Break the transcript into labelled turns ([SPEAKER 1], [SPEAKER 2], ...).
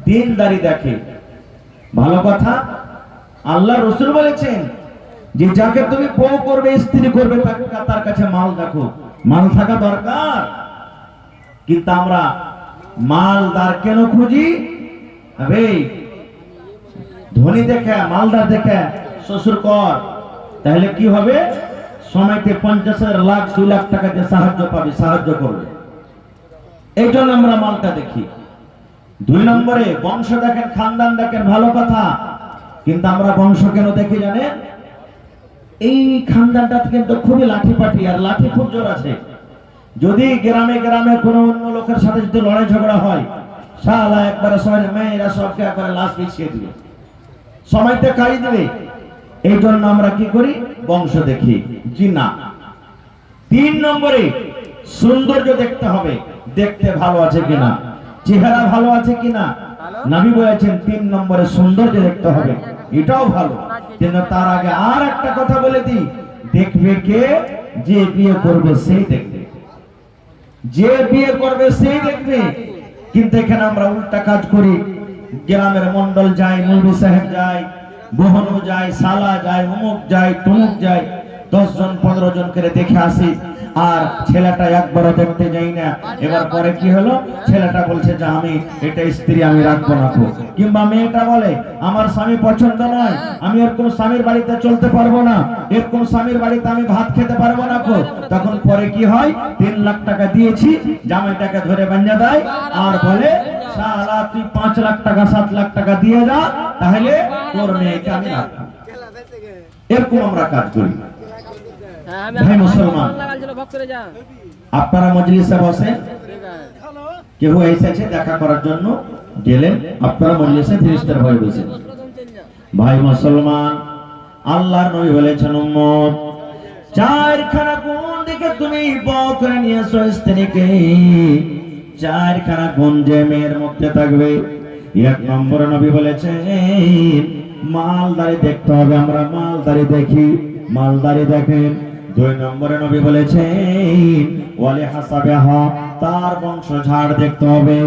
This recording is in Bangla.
[SPEAKER 1] দিনদারি দেখে, ভালো কথা। আল্লাহ রসুল বলেছেন যে যাকে তুমি বউ করবে, স্ত্রী করবে, তার কাছে মাল দেখো। মাল থাকা দরকার, কিন্তু আমরা মালদার কেন খুঁজি? ধনী দেখে, মালদার দেখে শ্বশুর কর, তাহলে কি হবে? সময়তে 50,000 লাখ 2 লাখ টাকা দিয়ে সাহায্য পাবে, সাহায্য করবে। এই জন্য আমরা মালটা দেখি। 2 নম্বরে বংশ দেখেন, খানদান দেখেন, ভালো কথা, কিন্তু আমরা বংশ কেন দেখি জানেন? এই খানদানটা কিন্তু খুবই লাঠিপাটি, আর লাঠি খুব জোর আছে। যদি গ্রামে গ্রামে কোনো অন্য লোকের সাথে যদি লড়াই ঝগড়া হয়, শালা একবারে শহরের মেয়েরা সবকে একবারে লাশ বিছিয়ে দিবে, সময়তে কাড়ি দেবে। এই জন্য আমরা কি করি? বংশ দেখি। জি না। 3 নম্বরে সৌন্দর্য দেখতে হবে, দেখতে ভালো আছে কিনা, চেহারা ভালো আছে কিনা। নবী বলেছেন 3 নম্বরে সৌন্দর্য দেখতে হবে, এটাও ভালো। কিন্তু তার আগে আর একটা কথা বলে দিই, দেখবে কে? যে বিয়ে করবে সেই দেখবে, যে বিয়ে করবে সেই দেখবে। কিন্তু এখানে আমরা উল্টা কাজ করি। গ্রামের মন্ডল যায়, মৌলভী সাহেব যায়, বহনু যায়, সালা যায়, অমুক যায়, তমুক যায়, 10 জন 15 জন করে দেখে আসি, আর ছেলেটা একবারও দেখতে যাই না। এবার পরে কি হলো? ছেলেটা বলছে যে আমি এটা স্ত্রী আমি রাখবো না। কিংবা মেয়েটা বলে আমার স্বামী পছন্দ নয়, আমি এরকম স্বামীর বাড়িতে চলতে পারবো না, এরকম স্বামীর বাড়িতে আমি ভাত খেতে পারবো না। তখন পরে কি হয়? 3 লাখ টাকা দিয়েছি, জামাইটাকে ধরে বাঁধা দেয়, আর বলে শালা তুই 5 লাখ টাকা 7 লাখ টাকা দিয়ে যা, তাহলে তোর মেয়েকে আমি রাখবো। এরকম আমরা কাজ করি। ভাই মুসলমান, আপনারা মজলিসে বসেন, কেউ এসেছে দেখা করার জন্য, গেলেন, আপনারা মজলিসে ফেরেশতার ভয়ে বসেন। ভাই মুসলমান, আল্লাহর নবী বলেছেন উম্মত, 4খানা গুণ দেখে তুমি বউ করে নিয়েছো স্ত্রীকে। 4খানা গুণ যে মেয়ের মধ্যে থাকবে। 1 নম্বরে নবী বলেছেন মালদারি দেখতে হবে, আমরা মালদারি দেখি, মালদারি দেখেন। 2 নম্বরে নবী বলেছেন ওয়ালি হাসাবেহা, তার বংশ ঝাড় দেখতে হবে।